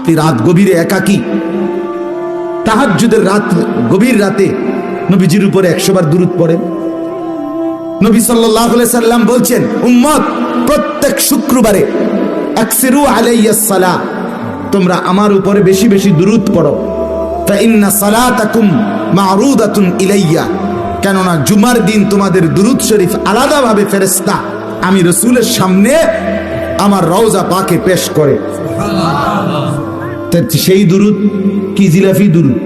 আপনি রাত গভীরে একাকী, তাহাজ্জুদের রাত, গভীর রাতে নবীজির উপরে 100 বার দুরূদ পড়েন। নবী সাল্লাল্লাহু আলাইহি সাল্লাম বলছেন, উম্মত প্রত্যেক শুক্রবারে আকসিরু আলাইয়াস সালাহ, তোমরা আমার উপরে বেশি বেশি দুরূদ পড়ো। ফাইন্না সালাতাকুম মা'রুদাতুন ইলাইয়া, কেননা জুমার দিন তোমাদের দুরূদ শরীফ আলাদাভাবে ফেরেশতা আমি রাসূলের সামনে আমার রওজা পাকে পেশ করে। সেই দুরূদ কি জিলাফি দুরূদ?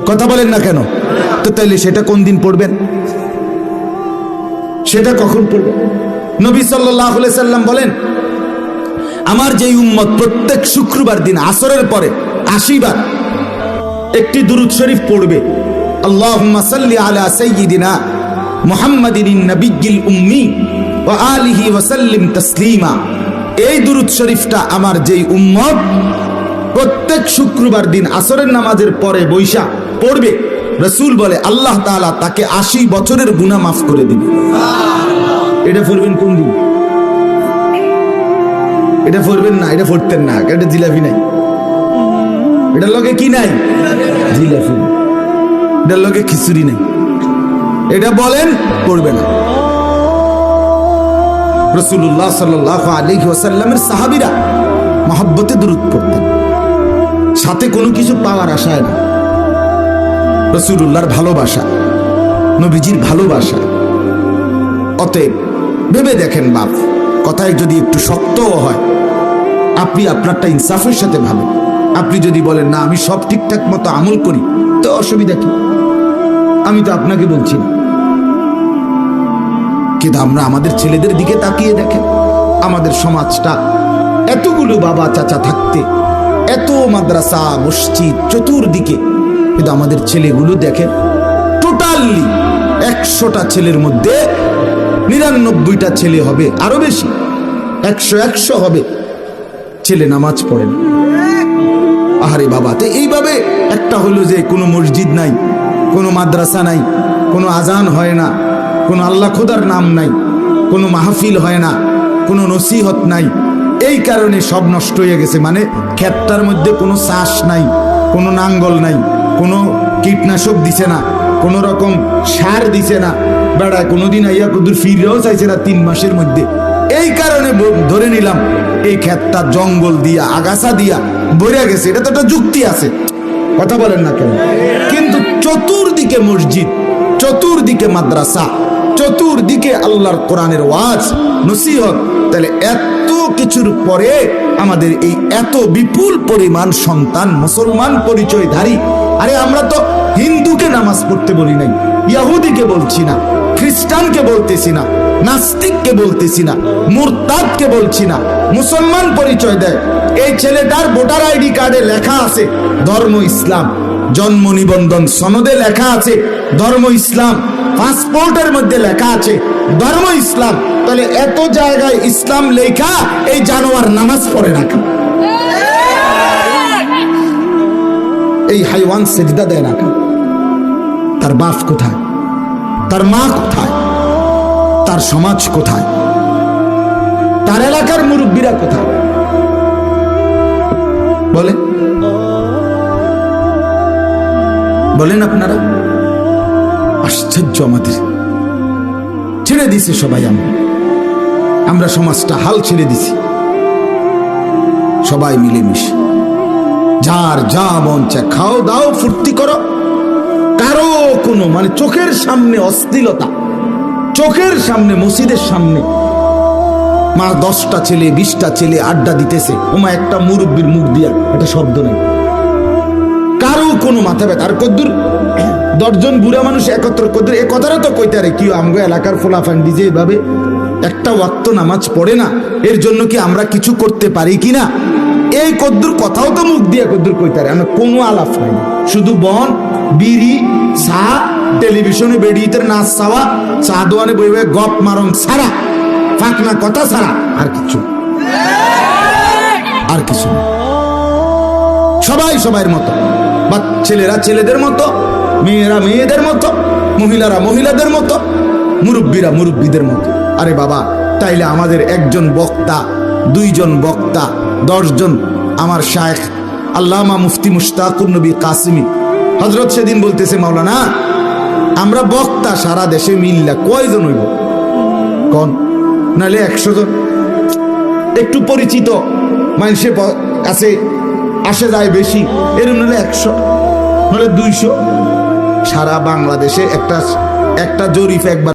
কথা বলেন না কেন? তো তাইলে সেটা কোন দিন পড়বেন? সেটা কখন পড়বেন? নবী সাল্লাল্লাহু আলাইহি সাল্লাম বলেন, আমার যেই উম্মত প্রত্যেক শুক্রবার দিন আসরের পরে 80 বার একটি দুরূদ শরীফ পড়বে, আল্লাহুম্মা সাল্লি আলা সাইয়্যিদিনা মুহাম্মাদিন নাবিয়্যিল উম্মি ওয়া আলিহি ওয়া সাল্লিম তাসলিমা, এই দুরূদ শরীফটা আমার যেই উম্মত প্রত্যেক শুক্রবার দিন আসরের নামাজের পরে বৈশা পড়বে, রাসূল বলে আল্লাহ তাআলা তাকে 80 বছরের গুনাহ মাফ করে দিবে। এটা পড়বেন কোন দিন? এটা পড়বেন না, এটা পড়তেন না, এটা জিলাপি নাই, এটার লগে কি নাই? জিলাপি। এটার লগে খিচুড়ি নাই, এটা বলেন পড়বে না। রাসূলুল্লাহ সাল্লাল্লাহু আলাইহি ওয়াসাল্লামের সাহাবীরা মহব্বতে দুরূদ পড়তেন, সাথে কোনো কিছু পাওয়ার আশায় না। রাসূলুল্লাহর ভালোবাসা, নবীজির ভালোবাসা। অতএব ভেবে দেখেন বাপ, কথায় যদি একটু শক্তও হয়, আপনি আপনারটা ইনসাফের সাথে ভাবেন। আপনি যদি বলেন না আমি সব ঠিকঠাক মতো আমল করি, তো অসুবিধা কি? আমি তো আপনাকে বলছি না, কিন্তু আমরা আমাদের ছেলেদের দিকে তাকিয়ে দেখেন, আমাদের সমাজটা এতগুলো বাবা চাচা থাকতে, এত মাদ্রাসা মসজিদ চতুর্দিকে, কিন্তু আমাদের ছেলেগুলো দেখেন টোটালি 100টা ছেলের মধ্যে 99টা ছেলে হবে, আরো বেশি 100 হবে ছেলে নামাজ পড়েন। আহারে বাবা, তো এইভাবে একটা হলো যে কোনো মসজিদ নাই, কোনো মাদ্রাসা নাই, কোনো আজান হয় না, কোনো আল্লাহ খোদার নাম নাই, কোনো মাহফিল হয় না, কোনো নসিহত নাই, এই কারণে সব নষ্ট হয়ে গেছে। মানে ক্ষেতটার মধ্যে কোনো চাষ নাই, কোনো নাঙ্গল নাই, কোনো কীটনাশক দিছে না, কোনো রকম সার দিছে না, বেড়ায় কোনোদিন আইয়া কুদুর ফিরেও চাইছে না 3 মাসের মধ্যে। এই কারণে ধরে নিলাম এই ক্ষেতটা জঙ্গল দিয়া আগাছা দিয়া ভরে গেছে। এটা তো একটা যুক্তি আছে, কথা বলেন না কেন? কিন্তু চতুর্দিকে মসজিদ, চতুর্দিকে মাদ্রাসা, চতুর্দিকে আল্লাহর কোরআনের ওয়াজ নসিহত, তাহলে এত কিছুর পরে আমাদের এই এত বিপুল পরিমাণ সন্তান মুসলমান পরিচয়ধারী। আরে আমরা তো হিন্দুকে নামাজ পড়তে বলি নাই, ইহুদিকে বলছি না, খ্রিস্টানকে বলতেছি না, নাস্তিককে বলতেছি না, মুরতাদকে বলছি না, মুসলমান পরিচয় দেয়। এই ছেলেটার ভোটার আইডি কার্ডে লেখা আছে ধর্ম ইসলাম, জন্ম নিবন্ধন সনদে লেখা আছে ধর্ম ইসলাম, পাসপোর্টের মধ্যে লেখা আছে ধর্ম ইসলাম। তাহলে এত জায়গায় ইসলাম লেখা, এই জানোয়ার নামাজ পড়ে না কেন? এই হাইওয়ান সেজদা দেয় না কেন? তার বাপ কোথায়? তার মা কোথায়? তার সমাজ কোথায়? তার এলাকার মুরব্বীরা কোথায়? বলেন বলেন আপনারা। আশ্চর্য, আমাদের ছেড়ে দিছে সবাই। আমরা সমাজটা হাল ছেড়ে দিছি, সবাই মিলেমিশে যার যা মন চায় খাও দাও ফুর্তি করো। কারো কোনো মানে চোখের সামনে অশ্লীলতা, চোখের সামনে মসজিদের সামনে মা 10টা ছেলে 20টা ছেলে আড্ডা দিতেছে, ওমা একটা মুরব্বীর মুখ দিয়া একটা শব্দ নেই, কারো কোনো মাথা ব্যথা। আর কদ্দুর 10 জন বুড়া মানুষ একত্র কদ্দুর এ কথাটা তো কইতে আরে কি আমগো এলাকার ফোলাফান্ডি যে এভাবে একটা ওয়াক্ত নামাজ পড়ে না, এর জন্য কি আমরা কিছু করতে পারি কিনা? এই কদ্দুর কথাও তো মুখ দিয়ে কদ্দুর কইতে আরে, আমরা কোনো আলাপ নাই, শুধু বন বিড়ি চা, টেলিভিশনে বেডিতে নাচ চাওয়া, চা দোয়ানে বই বই গপ মারং ছাড়া, ফাঁকনা কথা ছাড়া আর কিছু সবাই সবার মতো, বা ছেলেরা ছেলেদের মতো, মেয়েরা মেয়েদের মতো, মহিলারা মহিলাদের মতো, মুরব্বীরা মুরব্বীদের মতো। আরে বাবা, তাইলে আমাদের 1 জন বক্তা, 2 জন বক্তা, 10 জন আমার শায়েখ আল্লামা মুফতি মুশতাকুর নবী কাসিমি হযরত সেদিন বলতেছে, মাওলানা আমরা বক্তা সারা দেশে মিল্লা কয়জন হইব কোন, নাহলে 100 জন, একটু পরিচিত মানুষের কাছে আসে যায় বেশি, এরকম নাহলে 100, নাহলে 200। সারা বাংলাদেশে একটা জরিপ একবার